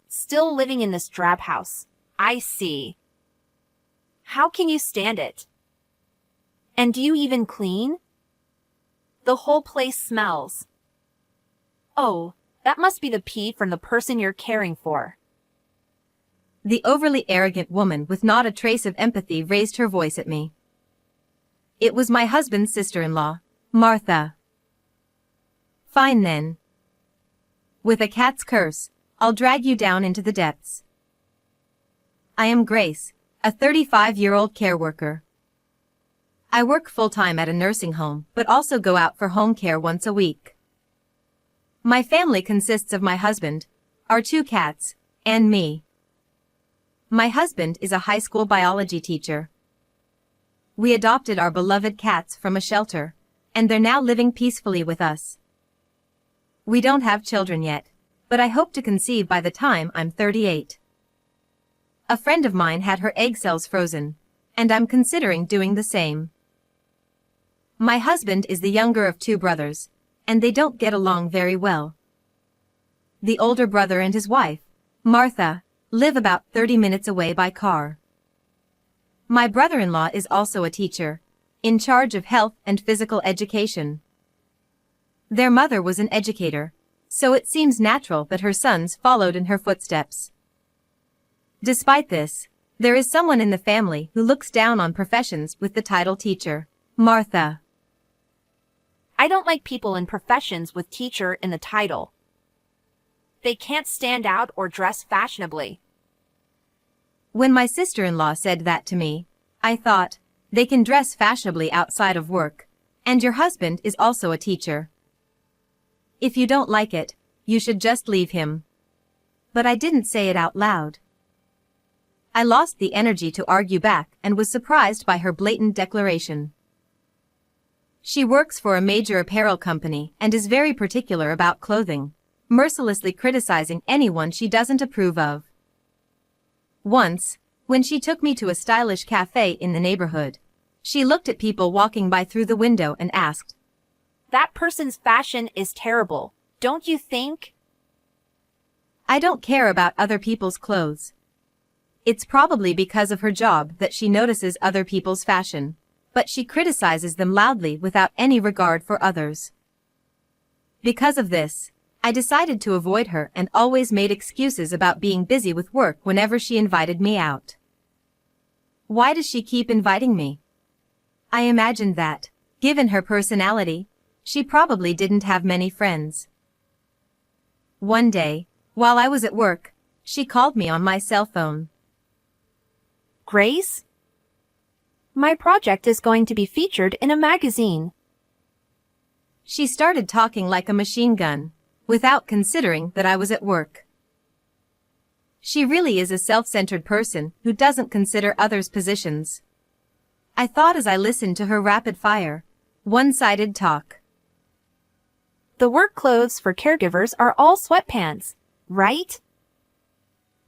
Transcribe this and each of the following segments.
Still living in this drab house. I see. How can you stand it? And do you even clean? The whole place smells. Oh, that must be the pee from the person you're caring for. The overly arrogant woman with not a trace of empathy raised her voice at me. It was my husband's sister-in-law, Martha. Fine then. With a cat's curse, I'll drag you down into the depths. I am Grace, a 35-year-old care worker. I work full-time at a nursing home but also go out for home care once a week. My family consists of my husband, our 2 cats, and me. My husband is a high school biology teacher. We adopted our beloved cats from a shelter, and they're now living peacefully with us. We don't have children yet, but I hope to conceive by the time I'm 38. A friend of mine had her egg cells frozen, and I'm considering doing the same. My husband is the younger of 2 brothers, and they don't get along very well. The older brother and his wife, Martha, live about 30 minutes away by car. My brother-in-law is also a teacher, in charge of health and physical education. Their mother was an educator, so it seems natural that her sons followed in her footsteps. Despite this, there is someone in the family who looks down on professions with the title teacher, Martha. I don't like people in professions with teacher in the title. They can't stand out or dress fashionably. When my sister-in-law said that to me, I thought, they can dress fashionably outside of work, and your husband is also a teacher. If you don't like it, you should just leave him. But I didn't say it out loud. I lost the energy to argue back and was surprised by her blatant declaration. She works for a major apparel company and is very particular about clothing, mercilessly criticizing anyone she doesn't approve of. Once, when she took me to a stylish cafe in the neighborhood, she looked at people walking by through the window and asked, "That person's fashion is terrible, don't you think?" I don't care about other people's clothes. It's probably because of her job that she notices other people's fashion, but she criticizes them loudly without any regard for others. Because of this, I decided to avoid her and always made excuses about being busy with work whenever she invited me out. Why does she keep inviting me? I imagined that, given her personality, she probably didn't have many friends. One day, while I was at work, she called me on my cell phone. "Grace? My project is going to be featured in a magazine." She started talking like a machine gun, without considering that I was at work. She really is a self-centered person who doesn't consider others' positions. I thought as I listened to her rapid-fire, one-sided talk. The work clothes for caregivers are all sweatpants, right?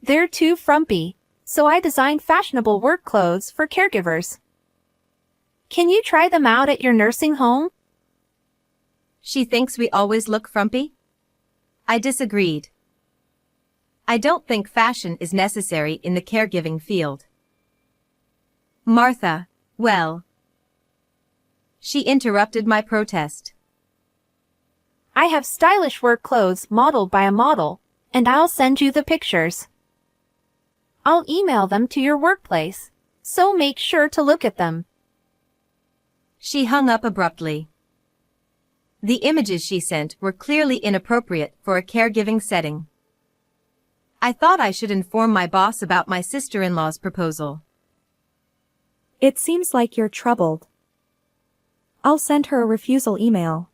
They're too frumpy, so I designed fashionable work clothes for caregivers. Can you try them out at your nursing home? She thinks we always look frumpy? I disagreed. I don't think fashion is necessary in the caregiving field. Martha, well. She interrupted my protest. I have stylish work clothes modeled by a model, and I'll send you the pictures. I'll email them to your workplace, so make sure to look at them. She hung up abruptly. The images she sent were clearly inappropriate for a caregiving setting. I thought I should inform my boss about my sister-in-law's proposal. It seems like you're troubled. I'll send her a refusal email.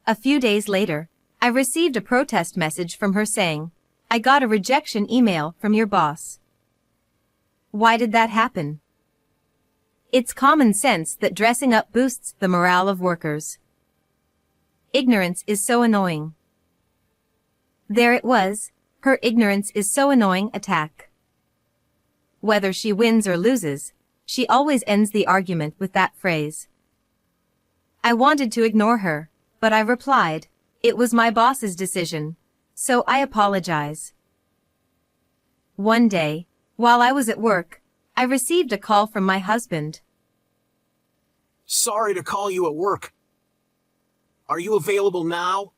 A few days later, I received a protest message from her saying, "I got a rejection email from your boss." Why did that happen? It's common sense that dressing up boosts the morale of workers. Ignorance is so annoying. There it was, her ignorance is so annoying attack. Whether she wins or loses, she always ends the argument with that phrase. I wanted to ignore her, but I replied, "It was my boss's decision, so I apologize." One day, while I was at work, I received a call from my husband. Sorry to call you at work. Are you available now?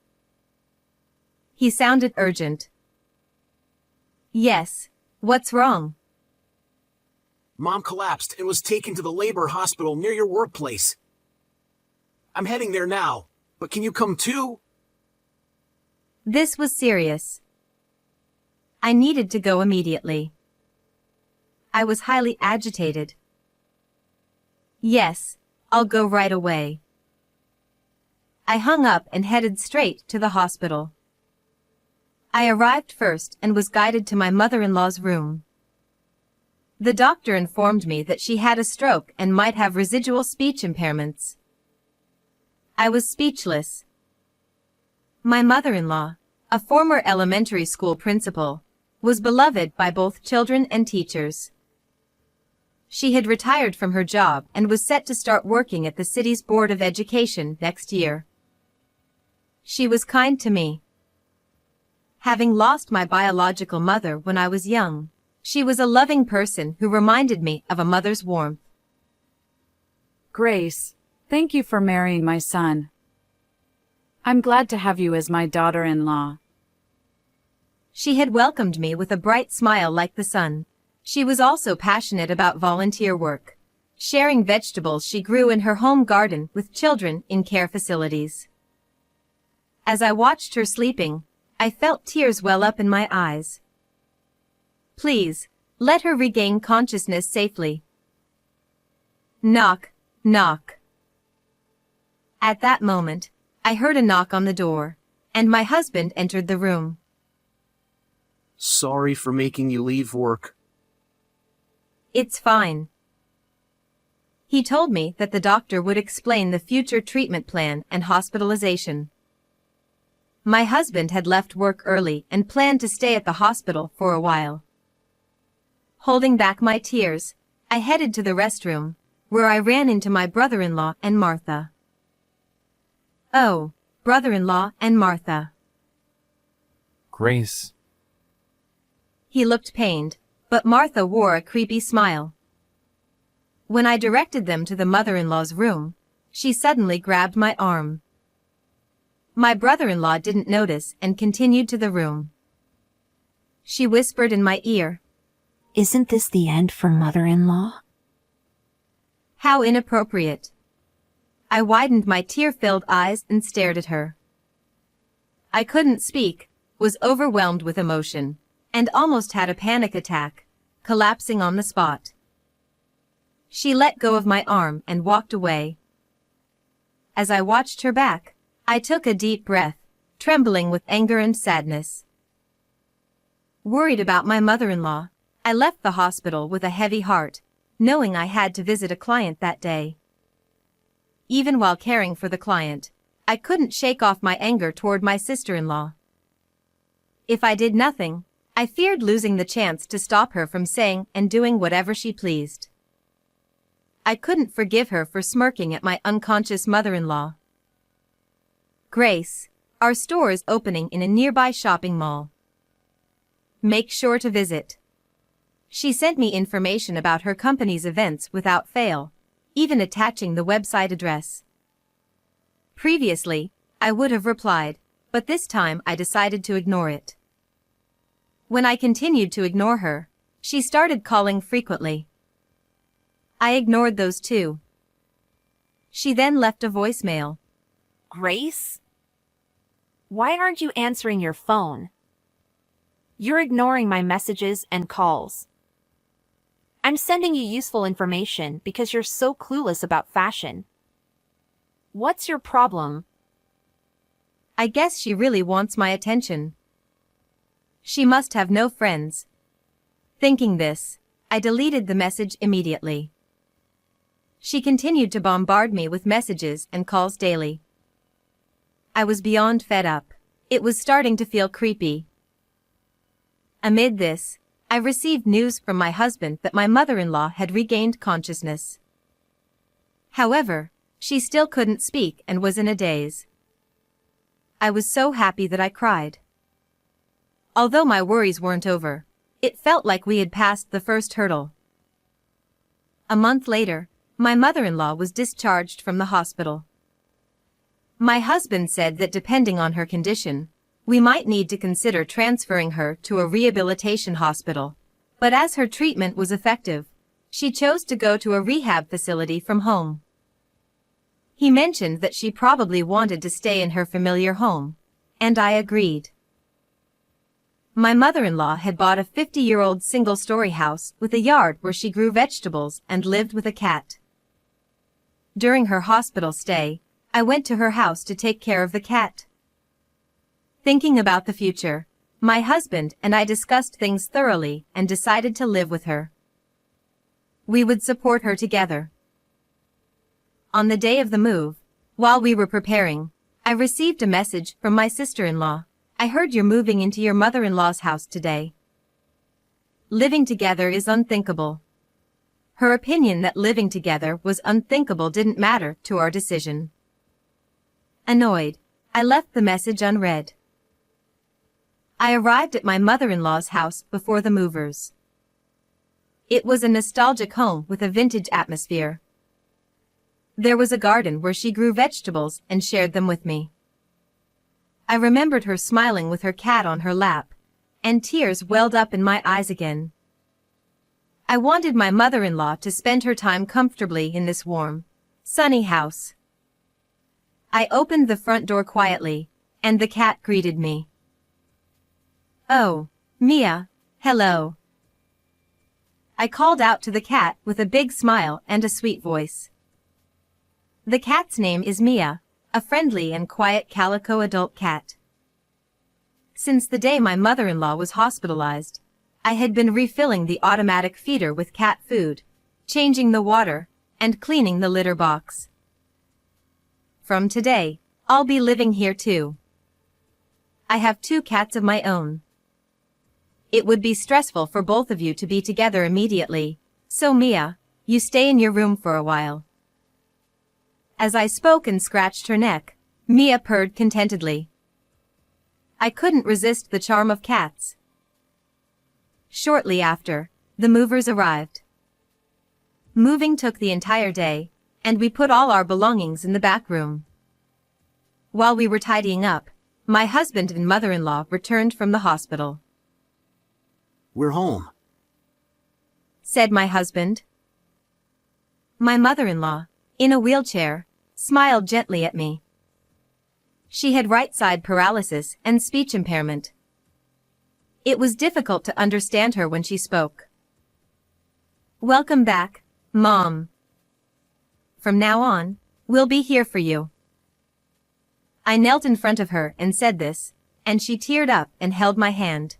He sounded urgent. Yes, what's wrong? Mom collapsed and was taken to the labor hospital near your workplace. I'm heading there now, but can you come too? This was serious. I needed to go immediately. I was highly agitated. Yes, I'll go right away. I hung up and headed straight to the hospital. I arrived first and was guided to my mother-in-law's room. The doctor informed me that she had a stroke and might have residual speech impairments. I was speechless. My mother-in-law, a former elementary school principal, was beloved by both children and teachers. She had retired from her job and was set to start working at the city's Board of Education next year. She was kind to me. Having lost my biological mother when I was young, she was a loving person who reminded me of a mother's warmth. Grace, thank you for marrying my son. I'm glad to have you as my daughter-in-law. She had welcomed me with a bright smile like the sun. She was also passionate about volunteer work, sharing vegetables she grew in her home garden with children in care facilities. As I watched her sleeping, I felt tears well up in my eyes. Please, let her regain consciousness safely. Knock, knock. At that moment, I heard a knock on the door, and my husband entered the room. Sorry for making you leave work. It's fine. He told me that the doctor would explain the future treatment plan and hospitalization. My husband had left work early and planned to stay at the hospital for a while. Holding back my tears, I headed to the restroom, where I ran into my brother-in-law and Martha. Oh, brother-in-law and Martha. Grace. He looked pained, but Martha wore a creepy smile. When I directed them to the mother-in-law's room, she suddenly grabbed my arm. My brother-in-law didn't notice and continued to the room. She whispered in my ear, Isn't this the end for mother-in-law? "How inappropriate." I widened my tear-filled eyes and stared at her. I couldn't speak, was overwhelmed with emotion, and almost had a panic attack, collapsing on the spot. She let go of my arm and walked away. As I watched her back, I took a deep breath, trembling with anger and sadness. Worried about my mother-in-law, I left the hospital with a heavy heart, knowing I had to visit a client that day. Even while caring for the client, I couldn't shake off my anger toward my sister-in-law. If I did nothing, I feared losing the chance to stop her from saying and doing whatever she pleased. I couldn't forgive her for smirking at my unconscious mother-in-law. Grace, our store is opening in a nearby shopping mall. Make sure to visit. She sent me information about her company's events without fail, even attaching the website address. Previously, I would have replied, but this time I decided to ignore it. When I continued to ignore her, she started calling frequently. I ignored those too. She then left a voicemail. Grace? Why aren't you answering your phone? You're ignoring my messages and calls. I'm sending you useful information because you're so clueless about fashion. What's your problem? I guess she really wants my attention. She must have no friends. Thinking this, I deleted the message immediately. She continued to bombard me with messages and calls daily. I was beyond fed up. It was starting to feel creepy. Amid this, I received news from my husband that my mother-in-law had regained consciousness. However, she still couldn't speak and was in a daze. I was so happy that I cried. Although my worries weren't over, It felt like we had passed the first hurdle. A month later, my mother-in-law was discharged from the hospital. My husband said that depending on her condition, we might need to consider transferring her to a rehabilitation hospital. But as her treatment was effective, she chose to go to a rehab facility from home. He mentioned that she probably wanted to stay in her familiar home, and I agreed. My mother-in-law had bought a 50-year-old single-story house with a yard where she grew vegetables and lived with a cat. During her hospital stay, I went to her house to take care of the cat. Thinking about the future, my husband and I discussed things thoroughly and decided to live with her. We would support her together. On the day of the move, while we were preparing, I received a message from my sister-in-law. I heard you're moving into your mother-in-law's house today. Living together is unthinkable. Her opinion that living together was unthinkable didn't matter to our decision. Annoyed, I left the message unread. I arrived at my mother-in-law's house before the movers. It was a nostalgic home with a vintage atmosphere. There was a garden where she grew vegetables and shared them with me. I remembered her smiling with her cat on her lap, and tears welled up in my eyes again. I wanted my mother-in-law to spend her time comfortably in this warm, sunny house. I opened the front door quietly, and the cat greeted me. "Oh, Mia, hello." I called out to the cat with a big smile and a sweet voice. The cat's name is Mia, a friendly and quiet calico adult cat. Since the day my mother-in-law was hospitalized, I had been refilling the automatic feeder with cat food, changing the water, and cleaning the litter box. From today, I'll be living here too. I have 2 cats of my own. It would be stressful for both of you to be together immediately, so Mia, you stay in your room for a while. As I spoke and scratched her neck, Mia purred contentedly. I couldn't resist the charm of cats. Shortly after, the movers arrived. Moving took the entire day, and we put all our belongings in the back room. While we were tidying up, my husband and mother-in-law returned from the hospital. We're home, Said my husband. My mother-in-law, in a wheelchair, smiled gently at me. She had right-side paralysis and speech impairment. It was difficult to understand her when she spoke. "Welcome back, Mom. From now on, we'll be here for you." I knelt in front of her and said this, and she teared up and held my hand.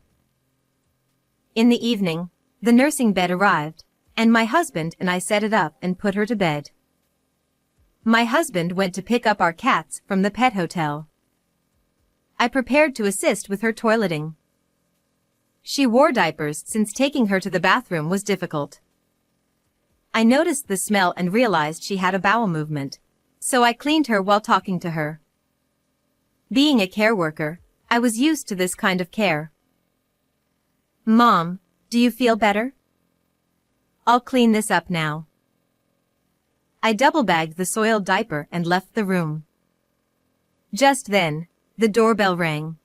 In the evening, the nursing bed arrived, and my husband and I set it up and put her to bed. My husband went to pick up our cats from the pet hotel. I prepared to assist with her toileting. She wore diapers since taking her to the bathroom was difficult. I noticed the smell and realized she had a bowel movement, so I cleaned her while talking to her. Being a care worker, I was used to this kind of care. "Mom, do you feel better? I'll clean this up now." I double-bagged the soiled diaper and left the room. Just then, the doorbell rang.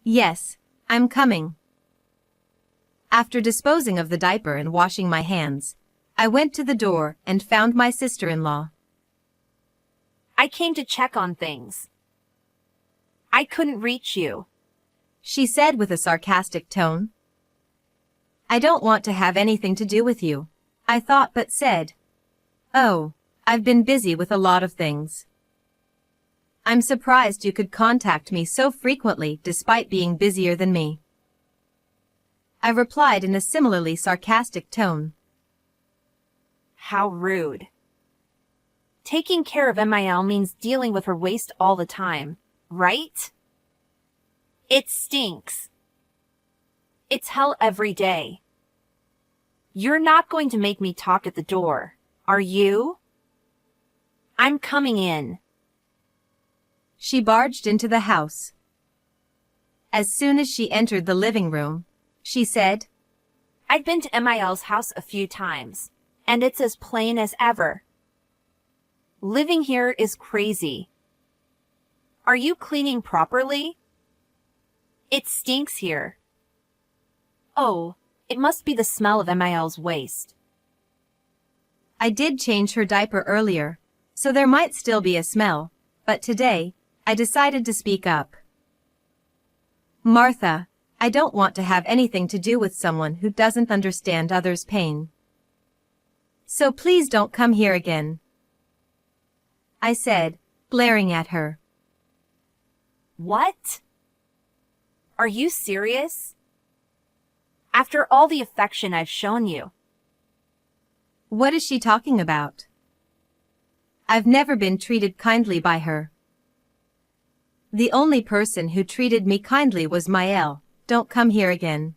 "Yes, I'm coming." After disposing of the diaper and washing my hands, I went to the door and found my sister-in-law. I came to check on things. I couldn't reach you. She said with a sarcastic tone. "I don't want to have anything to do with you," I thought but said, "Oh, I've been busy with a lot of things." "I'm surprised you could contact me so frequently despite being busier than me," I replied in a similarly sarcastic tone. How rude. Taking care of MIL means dealing with her waste all the time, right? It stinks. It's hell every day. You're not going to make me talk at the door, are you? I'm coming in. She barged into the house. As soon as she entered the living room, she said. I've been to MIL's house a few times, and it's as plain as ever. Living here is crazy. Are you cleaning properly? It stinks here. Oh, it must be the smell of MIL's waste. I did change her diaper earlier, so there might still be a smell, but today, I decided to speak up. Martha, I don't want to have anything to do with someone who doesn't understand others' pain. So please don't come here again, I said, glaring at her. What? Are you serious? After all the affection I've shown you. What is she talking about? I've never been treated kindly by her. The only person who treated me kindly was Mael. Don't come here again.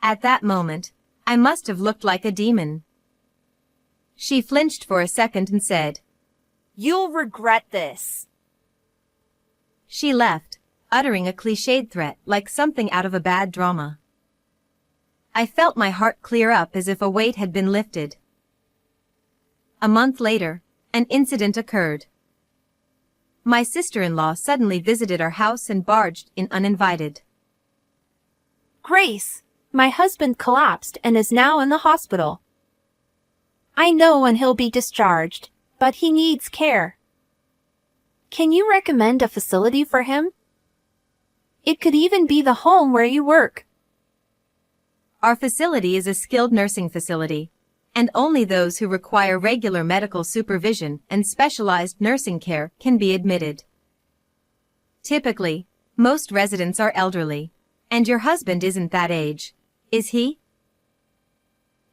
At that moment, I must have looked like a demon. She flinched for a second and said, You'll regret this. She left, uttering a cliched threat like something out of a bad drama. I felt my heart clear up as if a weight had been lifted. A month later, an incident occurred. My sister-in-law suddenly visited our house and barged in uninvited. Grace, my husband collapsed and is now in the hospital. I know when he'll be discharged, but he needs care. Can you recommend a facility for him? It could even be the home where you work. Our facility is a skilled nursing facility, and only those who require regular medical supervision and specialized nursing care can be admitted. Typically, most residents are elderly, and your husband isn't that age, is he?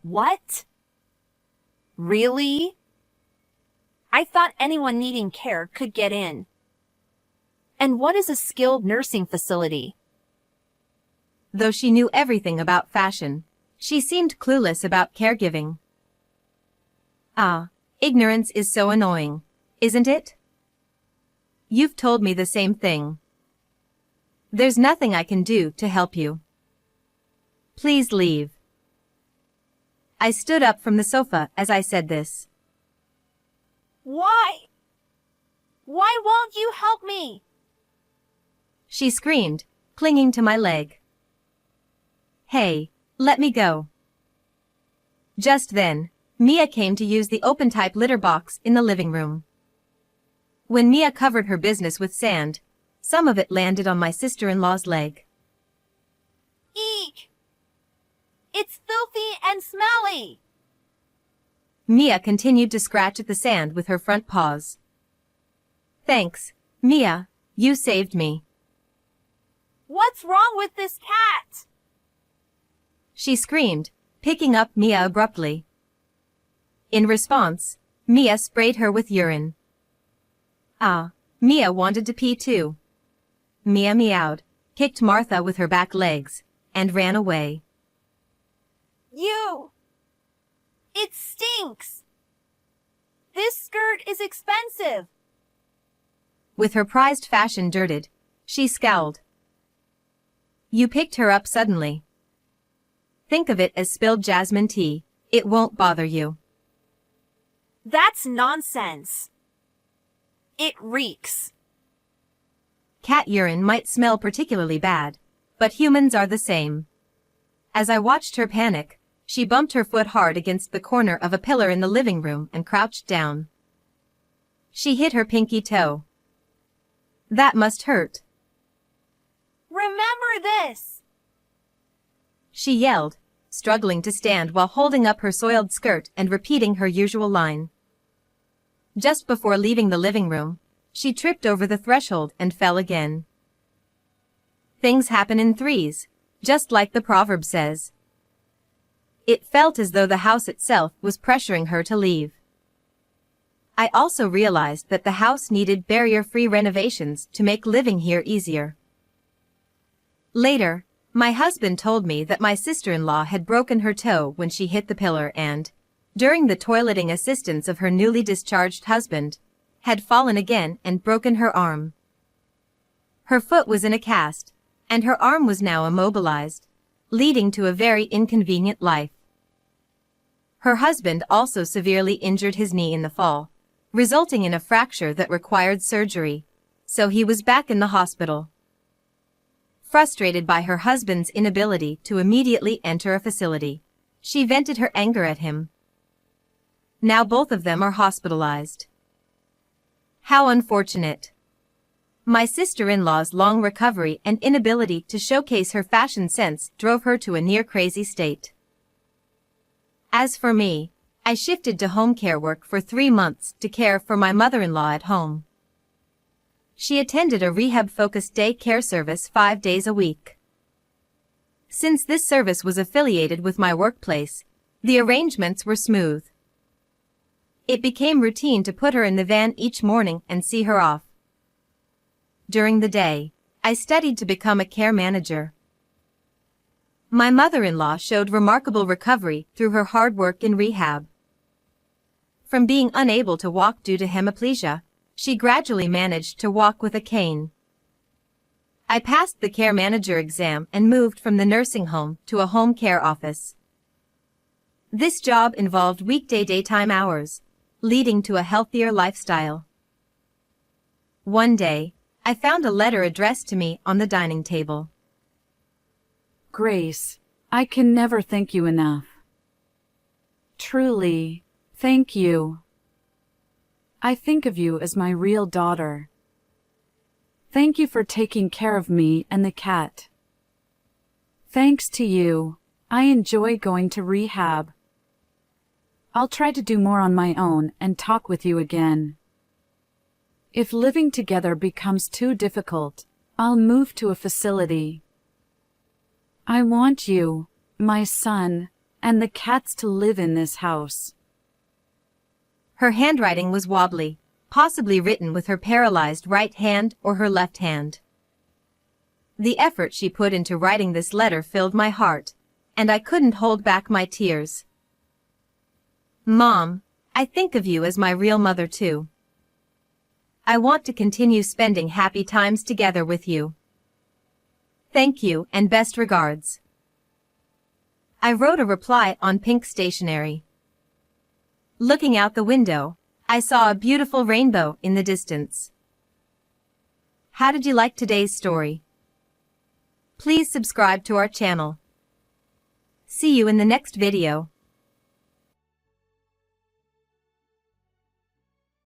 What? Really? I thought anyone needing care could get in. And what is a skilled nursing facility? Though she knew everything about fashion, she seemed clueless about caregiving. Ah, ignorance is so annoying, isn't it? You've told me the same thing. There's nothing I can do to help you. Please leave. I stood up from the sofa as I said this. Why? Why won't you help me? She screamed, clinging to my leg. Hey, let me go. Just then, Mia came to use the open-type litter box in the living room. When Mia covered her business with sand, some of it landed on my sister-in-law's leg. Eek! It's filthy and smelly! Mia continued to scratch at the sand with her front paws. Thanks, Mia, you saved me. What's wrong with this cat? She screamed, picking up Mia abruptly. In response, Mia sprayed her with urine. Ah, Mia wanted to pee too. Mia meowed, kicked Martha with her back legs, and ran away. You! It stinks! This skirt is expensive! With her prized fashion dirted, she scowled. You picked her up suddenly. Think of it as spilled jasmine tea. It won't bother you. That's nonsense. It reeks. Cat urine might smell particularly bad, but humans are the same. As I watched her panic, she bumped her foot hard against the corner of a pillar in the living room and crouched down. She hit her pinky toe. That must hurt. Remember this! She yelled, struggling to stand while holding up her soiled skirt and repeating her usual line. Just before leaving the living room, she tripped over the threshold and fell again. Things happen in threes, just like the proverb says. It felt as though the house itself was pressuring her to leave. I also realized that the house needed barrier-free renovations to make living here easier. Later, my husband told me that my sister-in-law had broken her toe when she hit the pillar and, during the toileting assistance of her newly discharged husband, had fallen again and broken her arm. Her foot was in a cast, and her arm was now immobilized, leading to a very inconvenient life. Her husband also severely injured his knee in the fall, resulting in a fracture that required surgery, so he was back in the hospital. Frustrated by her husband's inability to immediately enter a facility, she vented her anger at him. Now both of them are hospitalized. How unfortunate. My sister-in-law's long recovery and inability to showcase her fashion sense drove her to a near-crazy state. As for me, I shifted to home care work for 3 months to care for my mother-in-law at home. She attended a rehab-focused day care service 5 days a week. Since this service was affiliated with my workplace, the arrangements were smooth. It became routine to put her in the van each morning and see her off. During the day, I studied to become a care manager. My mother-in-law showed remarkable recovery through her hard work in rehab. From being unable to walk due to hemiplegia, she gradually managed to walk with a cane. I passed the care manager exam and moved from the nursing home to a home care office. This job involved weekday daytime hours, leading to a healthier lifestyle. One day, I found a letter addressed to me on the dining table. Grace, I can never thank you enough. Truly, thank you. I think of you as my real daughter. Thank you for taking care of me and the cat. Thanks to you, I enjoy going to rehab. I'll try to do more on my own and talk with you again. If living together becomes too difficult, I'll move to a facility. I want you, my son, and the cats to live in this house. Her handwriting was wobbly, possibly written with her paralyzed right hand or her left hand. The effort she put into writing this letter filled my heart, and I couldn't hold back my tears. Mom, I think of you as my real mother too. I want to continue spending happy times together with you. Thank you and best regards. I wrote a reply on pink stationery. Looking out the window, I saw a beautiful rainbow in the distance. How did you like today's story? Please subscribe to our channel. See you in the next video.